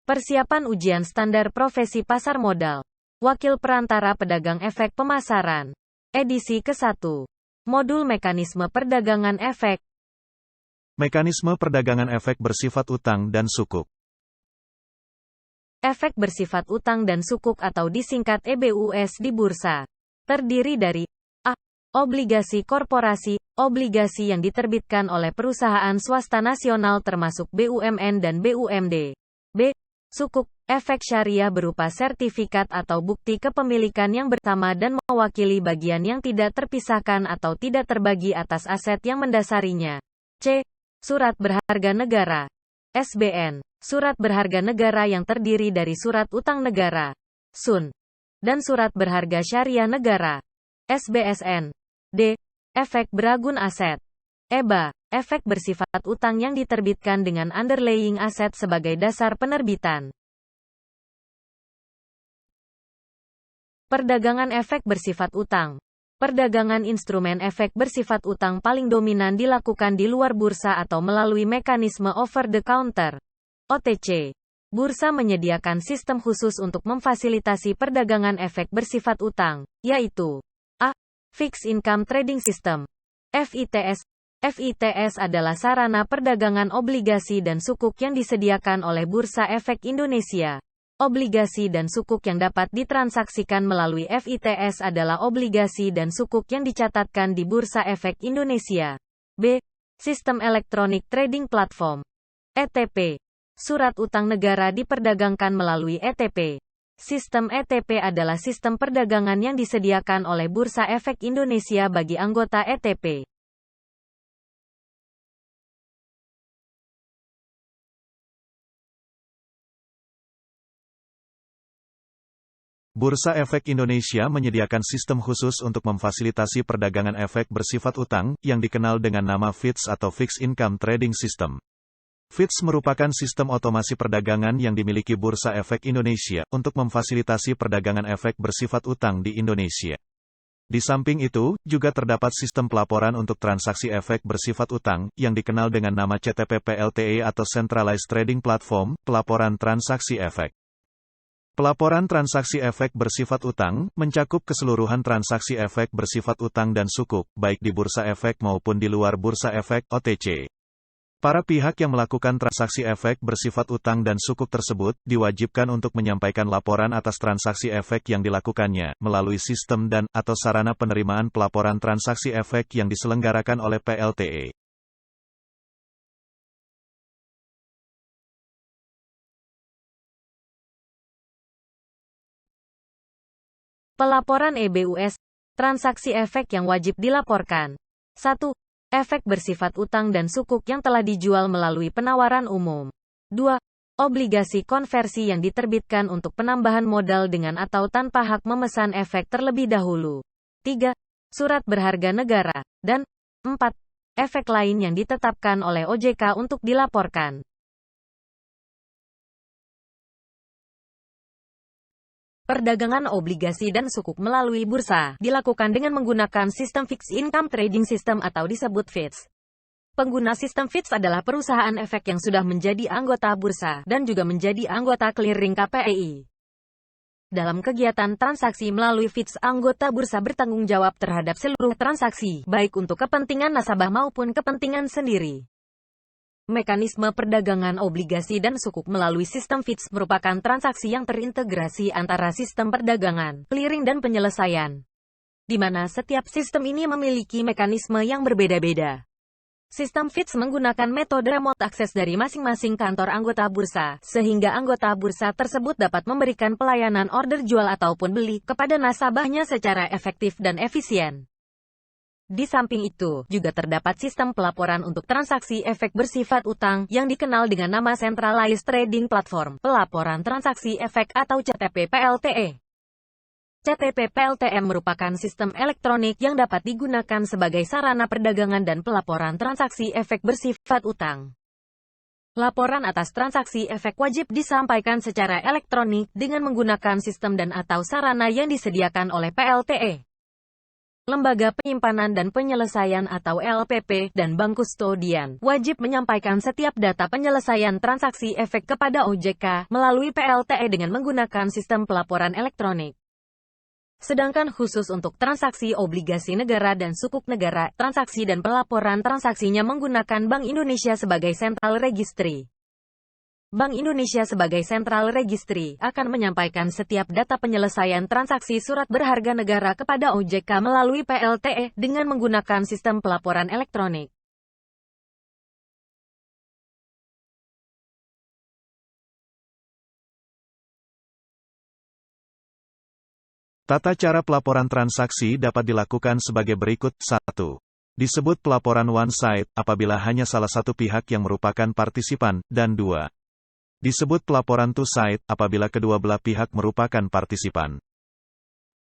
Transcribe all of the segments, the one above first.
Persiapan ujian standar profesi pasar modal. Wakil perantara pedagang efek pemasaran. Edisi ke-1. Modul mekanisme perdagangan efek. Mekanisme perdagangan efek bersifat utang dan sukuk. Efek bersifat utang dan sukuk atau disingkat EBUS di bursa. Terdiri dari A. Obligasi korporasi, obligasi yang diterbitkan oleh perusahaan swasta nasional termasuk BUMN dan BUMD. B. Sukuk, efek syariah berupa sertifikat atau bukti kepemilikan yang bersama dan mewakili bagian yang tidak terpisahkan atau tidak terbagi atas aset yang mendasarinya. C. Surat berharga negara. SBN. Surat berharga negara yang terdiri dari surat utang negara. SUN. Dan surat berharga syariah negara. SBSN. D. Efek beragun aset. EBA. Efek bersifat utang yang diterbitkan dengan underlying aset sebagai dasar penerbitan. Perdagangan efek bersifat utang. Perdagangan instrumen efek bersifat utang paling dominan dilakukan di luar bursa atau melalui mekanisme over the counter. OTC. Bursa menyediakan sistem khusus untuk memfasilitasi perdagangan efek bersifat utang, yaitu A. Fixed Income Trading System. FITS. FITS adalah sarana perdagangan obligasi dan sukuk yang disediakan oleh Bursa Efek Indonesia. Obligasi dan sukuk yang dapat ditransaksikan melalui FITS adalah obligasi dan sukuk yang dicatatkan di Bursa Efek Indonesia. B. Sistem Electronic Trading Platform. ETP. Surat utang negara diperdagangkan melalui ETP. Sistem ETP adalah sistem perdagangan yang disediakan oleh Bursa Efek Indonesia bagi anggota ETP. Bursa Efek Indonesia menyediakan sistem khusus untuk memfasilitasi perdagangan efek bersifat utang, yang dikenal dengan nama FITS atau Fixed Income Trading System. FITS merupakan sistem otomasi perdagangan yang dimiliki Bursa Efek Indonesia, untuk memfasilitasi perdagangan efek bersifat utang di Indonesia. Di samping itu, juga terdapat sistem pelaporan untuk transaksi efek bersifat utang, yang dikenal dengan nama CTP-PLTE atau Centralized Trading Platform, pelaporan transaksi efek. Pelaporan transaksi efek bersifat utang, mencakup keseluruhan transaksi efek bersifat utang dan sukuk, baik di bursa efek maupun di luar bursa efek, OTC. Para pihak yang melakukan transaksi efek bersifat utang dan sukuk tersebut, diwajibkan untuk menyampaikan laporan atas transaksi efek yang dilakukannya, melalui sistem dan/atau sarana penerimaan pelaporan transaksi efek yang diselenggarakan oleh PLTE. Pelaporan EBUS, transaksi efek yang wajib dilaporkan. 1. Efek bersifat utang dan sukuk yang telah dijual melalui penawaran umum. 2. Obligasi konversi yang diterbitkan untuk penambahan modal dengan atau tanpa hak memesan efek terlebih dahulu. 3. Surat berharga negara. Dan 4. Efek lain yang ditetapkan oleh OJK untuk dilaporkan. Perdagangan obligasi dan sukuk melalui bursa dilakukan dengan menggunakan sistem Fixed Income Trading System atau disebut FITS. Pengguna sistem FITS adalah perusahaan efek yang sudah menjadi anggota bursa dan juga menjadi anggota clearing KPEI. Dalam kegiatan transaksi melalui FITS, anggota bursa bertanggung jawab terhadap seluruh transaksi, baik untuk kepentingan nasabah maupun kepentingan sendiri. Mekanisme perdagangan obligasi dan sukuk melalui sistem FITS merupakan transaksi yang terintegrasi antara sistem perdagangan, clearing dan penyelesaian, di mana setiap sistem ini memiliki mekanisme yang berbeda-beda. Sistem FITS menggunakan metode remote access dari masing-masing kantor anggota bursa, sehingga anggota bursa tersebut dapat memberikan pelayanan order jual ataupun beli kepada nasabahnya secara efektif dan efisien. Di samping itu, juga terdapat sistem pelaporan untuk transaksi efek bersifat utang, yang dikenal dengan nama Centralized Trading Platform, pelaporan transaksi efek atau CTP-PLTE. CTP-PLTE merupakan sistem elektronik yang dapat digunakan sebagai sarana perdagangan dan pelaporan transaksi efek bersifat utang. Laporan atas transaksi efek wajib disampaikan secara elektronik dengan menggunakan sistem dan atau sarana yang disediakan oleh PLTE. Lembaga Penyimpanan dan Penyelesaian atau LPP, dan bank kustodian, wajib menyampaikan setiap data penyelesaian transaksi efek kepada OJK, melalui PLTE dengan menggunakan sistem pelaporan elektronik. Sedangkan khusus untuk transaksi obligasi negara dan sukuk negara, transaksi dan pelaporan transaksinya menggunakan Bank Indonesia sebagai sentral registry. Bank Indonesia sebagai sentral registry akan menyampaikan setiap data penyelesaian transaksi surat berharga negara kepada OJK melalui PLTE dengan menggunakan sistem pelaporan elektronik. Tata cara pelaporan transaksi dapat dilakukan sebagai berikut. 1. Disebut pelaporan one-side apabila hanya salah satu pihak yang merupakan partisipan, dan 2. Disebut pelaporan two-side apabila kedua belah pihak merupakan partisipan.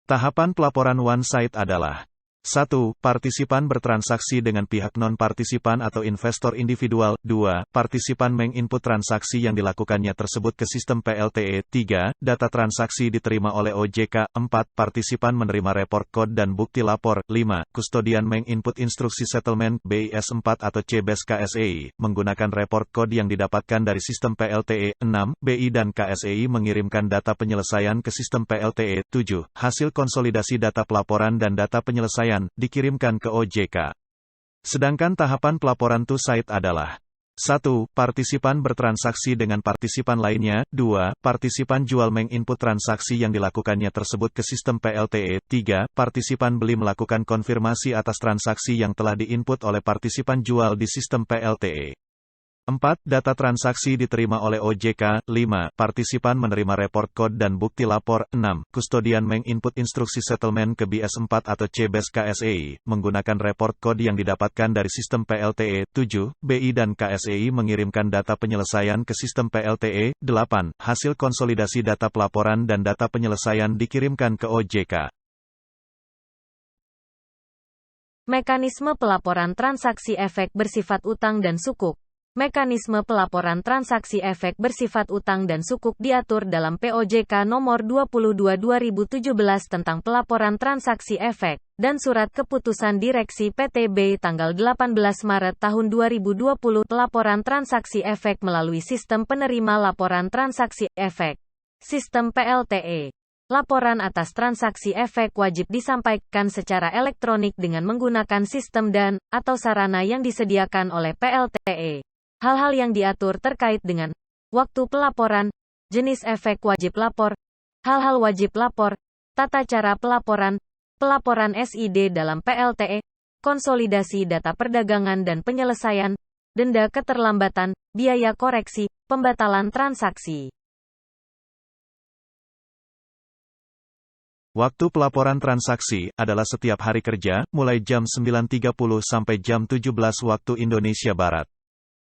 Tahapan pelaporan one-side adalah: 1. Partisipan bertransaksi dengan pihak non-partisipan atau investor individual. 2. Partisipan menginput transaksi yang dilakukannya tersebut ke sistem PLTE. 3. Data transaksi diterima oleh OJK. 4. Partisipan menerima report code dan bukti lapor. 5. Kustodian menginput instruksi settlement BIS 4 atau CBES KSEI menggunakan report code yang didapatkan dari sistem PLTE. 6. BI dan KSEI mengirimkan data penyelesaian ke sistem PLTE. 7. Hasil konsolidasi data pelaporan dan data penyelesaian dikirimkan ke OJK. Sedangkan tahapan pelaporan two-side adalah: 1. Partisipan bertransaksi dengan partisipan lainnya. 2. Partisipan jual menginput transaksi yang dilakukannya tersebut ke sistem PLTE. 3. Partisipan beli melakukan konfirmasi atas transaksi yang telah diinput oleh partisipan jual di sistem PLTE. 4. Data transaksi diterima oleh OJK. 5. Partisipan menerima report code dan bukti lapor. 6. Kustodian menginput instruksi settlement ke BIS 4 atau CBES KSEI menggunakan report code yang didapatkan dari sistem PLTE. 7. BI dan KSEI mengirimkan data penyelesaian ke sistem PLTE. 8. Hasil konsolidasi data pelaporan dan data penyelesaian dikirimkan ke OJK. Mekanisme pelaporan transaksi efek bersifat utang dan sukuk. Mekanisme pelaporan transaksi efek bersifat utang dan sukuk diatur dalam POJK Nomor 22/2017 tentang pelaporan transaksi efek, dan Surat Keputusan Direksi PTB tanggal 18 Maret tahun 2020. Pelaporan transaksi efek melalui sistem penerima laporan transaksi efek, sistem PLTE. Laporan atas transaksi efek wajib disampaikan secara elektronik dengan menggunakan sistem dan/atau sarana yang disediakan oleh PLTE. Hal-hal yang diatur terkait dengan waktu pelaporan, jenis efek wajib lapor, hal-hal wajib lapor, tata cara pelaporan, pelaporan SID dalam PLTE, konsolidasi data perdagangan dan penyelesaian, denda keterlambatan, biaya koreksi, pembatalan transaksi. Waktu pelaporan transaksi adalah setiap hari kerja, mulai jam 9.30 sampai jam 17 waktu Indonesia Barat.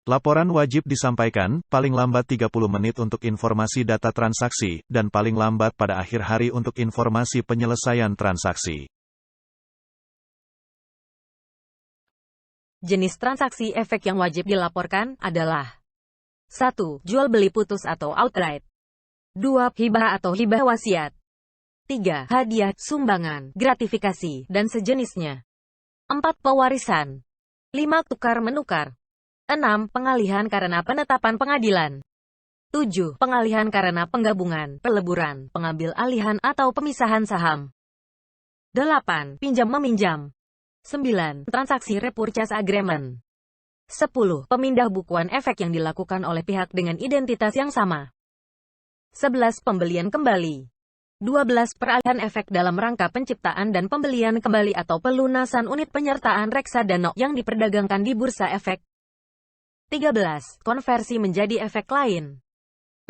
Laporan wajib disampaikan, paling lambat 30 menit untuk informasi data transaksi, dan paling lambat pada akhir hari untuk informasi penyelesaian transaksi. Jenis transaksi efek yang wajib dilaporkan adalah: 1. Jual beli putus atau outright. 2. Hibah atau hibah wasiat. 3. Hadiah, sumbangan, gratifikasi, dan sejenisnya. 4. Pewarisan. 5. Tukar-menukar. 6. Pengalihan karena penetapan pengadilan. 7. Pengalihan karena penggabungan, peleburan, pengambil alihan atau pemisahan saham. 8. Pinjam-meminjam. 9. Transaksi repurchase agreement. 10. Pemindah bukuan efek yang dilakukan oleh pihak dengan identitas yang sama. 11. Pembelian kembali. 12. Peralihan efek dalam rangka penciptaan dan pembelian kembali atau pelunasan unit penyertaan reksadana yang diperdagangkan di bursa efek. 13. Konversi menjadi efek lain.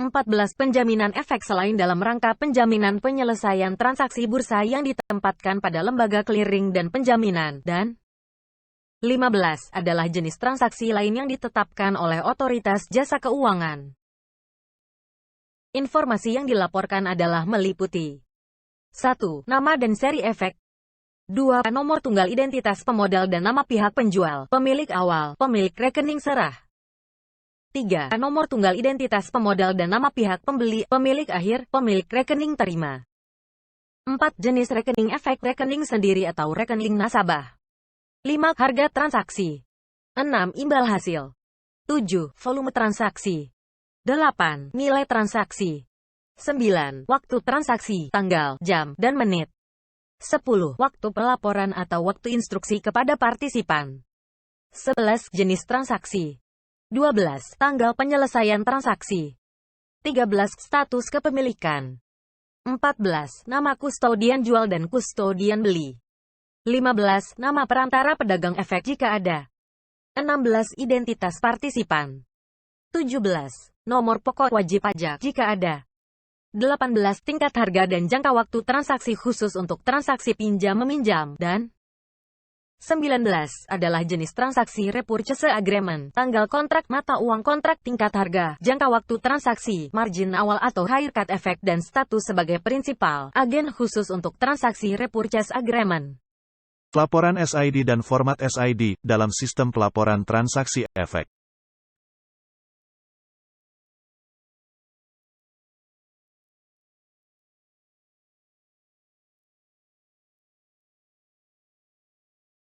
14. Penjaminan efek selain dalam rangka penjaminan penyelesaian transaksi bursa yang ditempatkan pada lembaga clearing dan penjaminan. Dan 15. Adalah jenis transaksi lain yang ditetapkan oleh otoritas jasa keuangan. Informasi yang dilaporkan adalah meliputi: 1. Nama dan seri efek. 2. Nomor tunggal identitas pemodal dan nama pihak penjual, pemilik awal, pemilik rekening serah. 3. Nomor tunggal identitas pemodal dan nama pihak pembeli, pemilik akhir, pemilik rekening terima. 4 jenis rekening efek rekening sendiri atau rekening nasabah. 5 harga transaksi. 6 imbal hasil. 7 volume transaksi. 8 nilai transaksi. 9 waktu transaksi, tanggal, jam, dan menit. 10 waktu pelaporan atau waktu instruksi kepada partisipan. 11 jenis transaksi. 12 tanggal penyelesaian transaksi. 13 status kepemilikan. 14 nama kustodian jual dan kustodian beli. 15 nama perantara pedagang efek jika ada. 16 identitas partisipan. 17 nomor pokok wajib pajak jika ada. 18 tingkat harga dan jangka waktu transaksi khusus untuk transaksi pinjam-meminjam, dan 19 adalah jenis transaksi repurchase agreement, tanggal kontrak mata uang kontrak, tingkat harga, jangka waktu transaksi, margin awal atau haircut efek, dan status sebagai prinsipal, agen khusus untuk transaksi repurchase agreement. Pelaporan SID dan format SID dalam sistem pelaporan transaksi efek.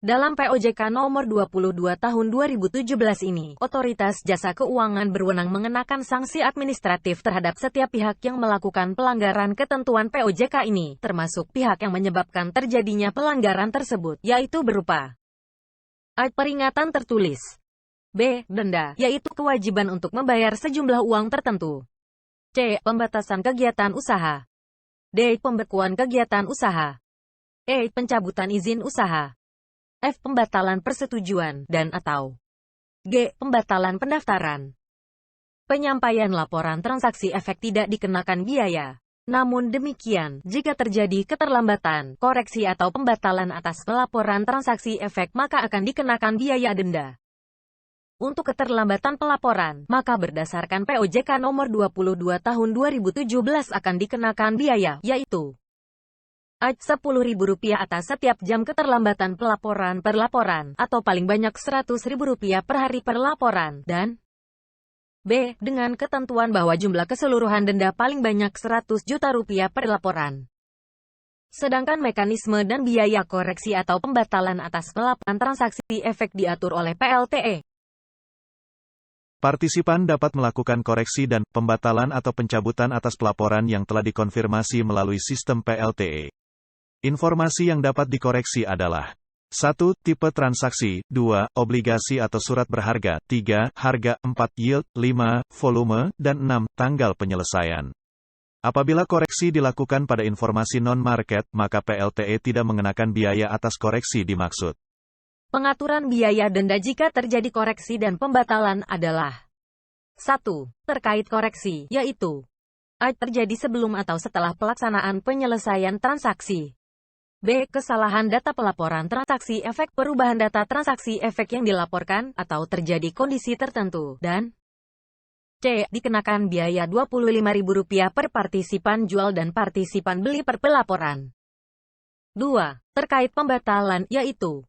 Dalam POJK nomor 22 tahun 2017 ini, Otoritas Jasa Keuangan berwenang mengenakan sanksi administratif terhadap setiap pihak yang melakukan pelanggaran ketentuan POJK ini, termasuk pihak yang menyebabkan terjadinya pelanggaran tersebut, yaitu berupa A. Peringatan tertulis. B. Denda, yaitu kewajiban untuk membayar sejumlah uang tertentu. C. Pembatasan kegiatan usaha. D. Pembekuan kegiatan usaha. E. Pencabutan izin usaha. F. Pembatalan persetujuan, dan atau G. Pembatalan pendaftaran. Penyampaian laporan transaksi efek tidak dikenakan biaya. Namun demikian, jika terjadi keterlambatan, koreksi atau pembatalan atas pelaporan transaksi efek, maka akan dikenakan biaya denda. Untuk keterlambatan pelaporan, maka berdasarkan POJK nomor 22 tahun 2017 akan dikenakan biaya, yaitu A. Rp10.000 atas setiap jam keterlambatan pelaporan per laporan, atau paling banyak Rp100.000 per hari per laporan, dan B. Dengan ketentuan bahwa jumlah keseluruhan denda paling banyak Rp100 juta per laporan. Sedangkan mekanisme dan biaya koreksi atau pembatalan atas pelaporan transaksi efek diatur oleh PLTE. Partisipan dapat melakukan koreksi dan pembatalan atau pencabutan atas pelaporan yang telah dikonfirmasi melalui sistem PLTE. Informasi yang dapat dikoreksi adalah 1. Tipe transaksi, 2. Obligasi atau surat berharga, 3. Harga, 4. Yield, 5. Volume, dan 6. Tanggal penyelesaian. Apabila koreksi dilakukan pada informasi non-market, maka PLTE tidak mengenakan biaya atas koreksi dimaksud. Pengaturan biaya denda jika terjadi koreksi dan pembatalan adalah 1. Terkait koreksi, yaitu A. Terjadi sebelum atau setelah pelaksanaan penyelesaian transaksi. B. Kesalahan data pelaporan transaksi efek, perubahan data transaksi efek yang dilaporkan, atau terjadi kondisi tertentu, dan C. Dikenakan biaya Rp25.000 per partisipan jual dan partisipan beli per pelaporan. 2. Terkait pembatalan, yaitu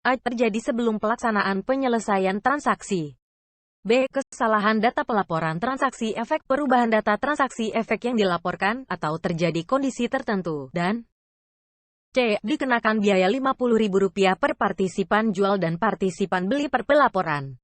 A. Terjadi sebelum pelaksanaan penyelesaian transaksi. B. Kesalahan data pelaporan transaksi efek, perubahan data transaksi efek yang dilaporkan, atau terjadi kondisi tertentu, dan C. Dikenakan biaya Rp50.000 per partisipan jual dan partisipan beli per pelaporan.